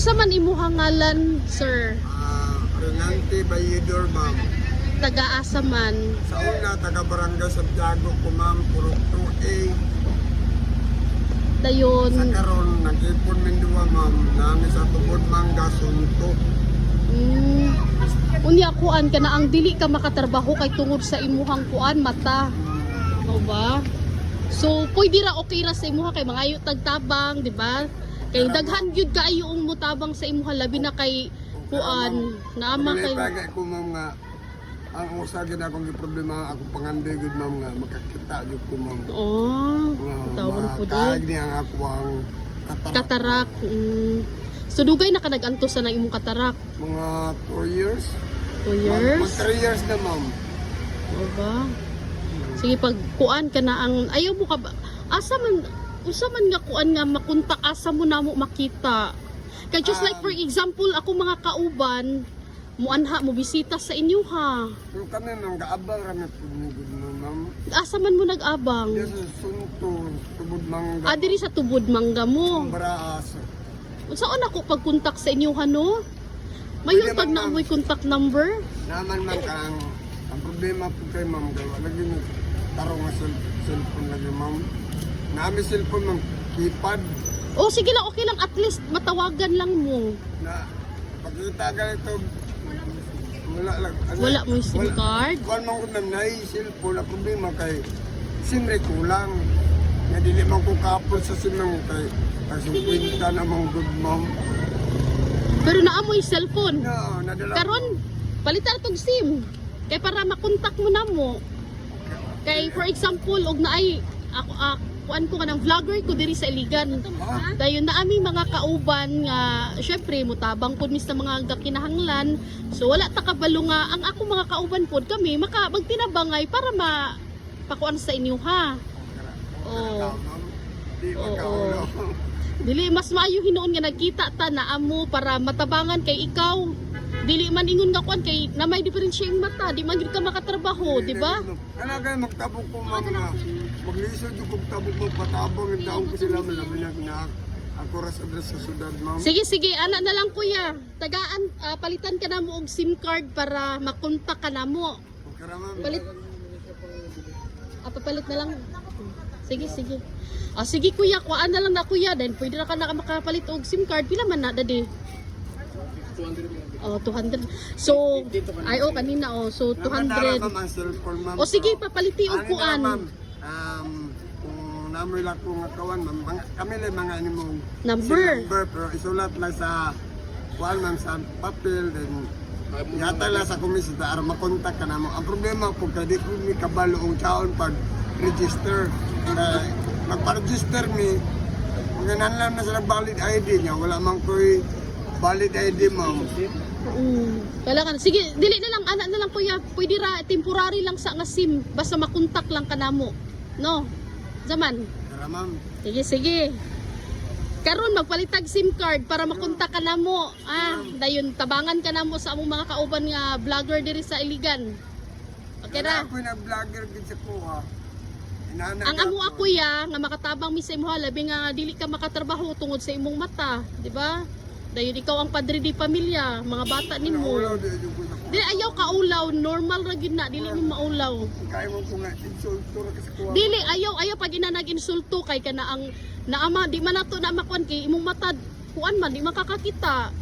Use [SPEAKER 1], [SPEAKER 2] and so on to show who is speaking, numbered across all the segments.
[SPEAKER 1] Sa man imuhang ngalan, sir?
[SPEAKER 2] Renante Bayidor, ma'am.
[SPEAKER 1] Taga-asa man.
[SPEAKER 2] Sa una, taga-Barangay Santiago ko, ma'am. Puro 2A.
[SPEAKER 1] Dayon.
[SPEAKER 2] Sa karon, nag-ipon Mindua, ma'am. Nami sa tubod mangga, sunto.
[SPEAKER 1] Unya kuan ka na ang dili ka makatrabaho kay tungod sa imuhang kuan mata. O ba? So, pwede ra okay ra sa imuha kay mangayo tagtabang, di ba? Kay daghan gyud kaayo ang mutabang sa imuha labi na kay kuan naama kay
[SPEAKER 2] Pagay ko, ma'am, nga. Ang usa gid akong problema ako pangandoy gud, ma'am, nga makakita jud ko, ma'am.
[SPEAKER 1] oh, tawon po
[SPEAKER 2] Kaag
[SPEAKER 1] di.
[SPEAKER 2] niya ang ako ang
[SPEAKER 1] Katarak. So dugay na ka nag-antos sa nang imong katarak.
[SPEAKER 2] Mga 2 years.
[SPEAKER 1] 2 years.
[SPEAKER 2] Mga 3 years na, ma'am.
[SPEAKER 1] O ba? Sige, pag kuan ka na ang ayaw mo ka ba? Asa man nga kuan nga makontak asa mo na mo makita. Kay just like for example, ako mga kauban mo anha mo bisita sa inyo ha.
[SPEAKER 2] Pero kami, ma'am, kaabang rami po nigod mo, ma'am.
[SPEAKER 1] Asa man mo nag-abang?
[SPEAKER 2] Diyan sa sunto, tubod mangga.
[SPEAKER 1] Diri sa tubod mangga mo.
[SPEAKER 2] Baraas.
[SPEAKER 1] Saan ako pagkontak sa inyo ha no? Mayon
[SPEAKER 2] Pwede
[SPEAKER 1] pag
[SPEAKER 2] man, ma'am.
[SPEAKER 1] naamoy contact number.
[SPEAKER 2] Naman man ka ang problema po kay ma'am, gawa lagi ni tarong nga cellphone lagi, ma'am. Nami cellphone, ma'am, keypad
[SPEAKER 1] O sige lang, okay lang, at least matawagan lang mo.
[SPEAKER 2] na pagkita ka ito, wala lang.
[SPEAKER 1] Wala mo yung SIM card?
[SPEAKER 2] Kuan man ko na cellphone, ang problema kay simre kulang. Nga dili man ko kapon sa simang kay kwenta na mong good, ma'am.
[SPEAKER 1] Pero naamoy cellphone.
[SPEAKER 2] No, nadala.
[SPEAKER 1] Karon palitan tong SIM kay para makontak mo na mo. Kay for example, og naay ako kuan ko kanang vlogger ko diri sa Iligan. Dayon na aming mga kauban nga syempre mutabang pud mis sa mga kinahanglan. So wala ta kabalo nga ang ako mga kauban pod kami magtinabangay para pakuan sa inyo ha. Oh.
[SPEAKER 2] Di magkaulo.
[SPEAKER 1] Dili mas maayo hinuon nga nagkita ta na amo para matabangan kay ikaw. Dili man ingon nga kuan kay na may diferensya yung mata, di man gid ka makatrabaho, di ba?
[SPEAKER 2] Kana kay magtabok ko, ma'am, nga maglisod yung pagtabok mo patabang ang daong ko sila malabinak na ako ras adres sa syudad, ma'am.
[SPEAKER 1] Sige, ana na lang kuya. Tagaan palitan ka na mo og SIM card para makontak ka na mo.
[SPEAKER 2] Okay ra, ma'am.
[SPEAKER 1] Palit. Papalit na lang. Sige. Sige kuya, kuan na lang na kuya, then pwede na ka na makapalit og SIM card. Pila man na dadi? 200. So, kanina so 200.
[SPEAKER 2] Ma'am, ang cellphone, ma'am.
[SPEAKER 1] O sige, papaliti og
[SPEAKER 2] Ano na,
[SPEAKER 1] kuan.
[SPEAKER 2] ma'am, kung namoy lang ko nga kawan, ma'am, kami lang mga animong
[SPEAKER 1] Number.
[SPEAKER 2] pero isulat lang sa kuan, ma'am, sa papel, then yata lang sa komisita para makontak ka na mo. Ang problema ko kay di ko mi kabalo ang taon pag register. Magpa-register mi nganan na sila valid ID niya, wala man ko'y valid ID, ma'am.
[SPEAKER 1] Kailangan. Sige, dili na lang, ana na lang kuya. Pwede ra temporary lang sa nga SIM basta makontak lang ka namo. No. Zaman.
[SPEAKER 2] Tara, ma'am.
[SPEAKER 1] Sige. Karon magpalitag SIM card para makontak ka namo. Dayon tabangan ka namo sa among mga kauban nga vlogger diri sa Iligan. Okay ra.
[SPEAKER 2] Ako na vlogger gid sa kuha.
[SPEAKER 1] Ang amo ako ya nga makatabang mi sa imong labi nga dili ka makatrabaho tungod sa imong mata, di ba? Dayon ikaw ang padre di pamilya, mga bata nimo. Dili ayaw ka ulaw, normal ra gyud na, dili mo maulaw.
[SPEAKER 2] Kaya mo ko nga insulto ra kasi kuha.
[SPEAKER 1] Dili ayaw pag ina nag-insulto kay kana ang naama di man nato na makuan kay imong mata kuan man di makakakita.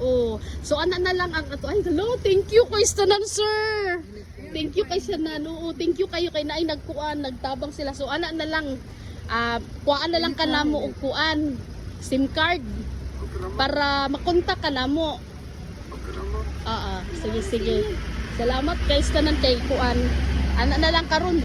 [SPEAKER 1] Oh, so ana na lang ang ato. Ay, hello, thank you kay Stanan sir. Thank you kay Stanan. Oo, thank you kayo kay naay nagkuan, nagtabang sila. So ana na lang kuan na lang kanamo og kuan SIM card para makontak ka namo. Sige. Salamat kay Stanan kay kuan. Ana na lang karon.